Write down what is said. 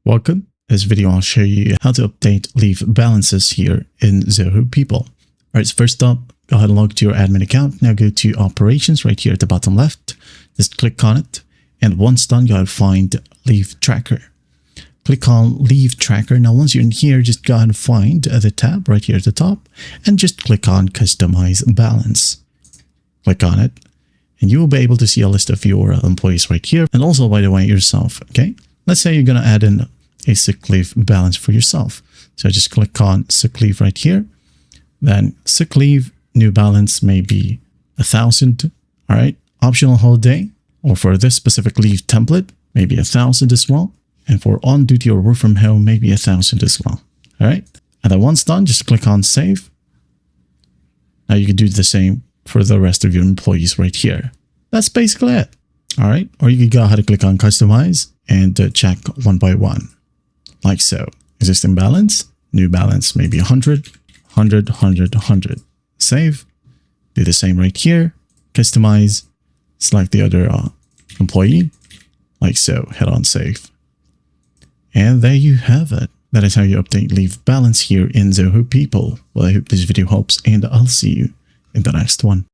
Welcome. In this video, I'll show you how to update leave balances here in Zoho People. All right, so first up, go ahead and log to your admin account. Now go to operations right here at the bottom left. Just click on it. And once done, go ahead and find leave tracker. Click on leave tracker. Now, once you're in here, just go ahead and find the tab right here at the top and just click on customize balance. Click on it and you will be able to see a list of your employees right here. And also, by the way, yourself. Okay. Let's say you're going to add in a sick leave balance for yourself. So just click on sick leave right here. Then sick leave new balance may be 1,000. All right. Optional holiday, or for this specific leave template, maybe 1,000 as well. And for on duty or work from home, maybe 1,000 as well. All right. And then once done, just click on save. Now you can do the same for the rest of your employees right here. That's basically it. All right. Or you can go ahead and click on customize and check one by one, like so. Existing balance, new balance, maybe 100, 100, 100, 100. Save. Do the same right here. Customize. Select the other employee, like so. Hit on save. And there you have it. That is how you update leave balance here in Zoho People. Well, I hope this video helps, and I'll see you in the next one.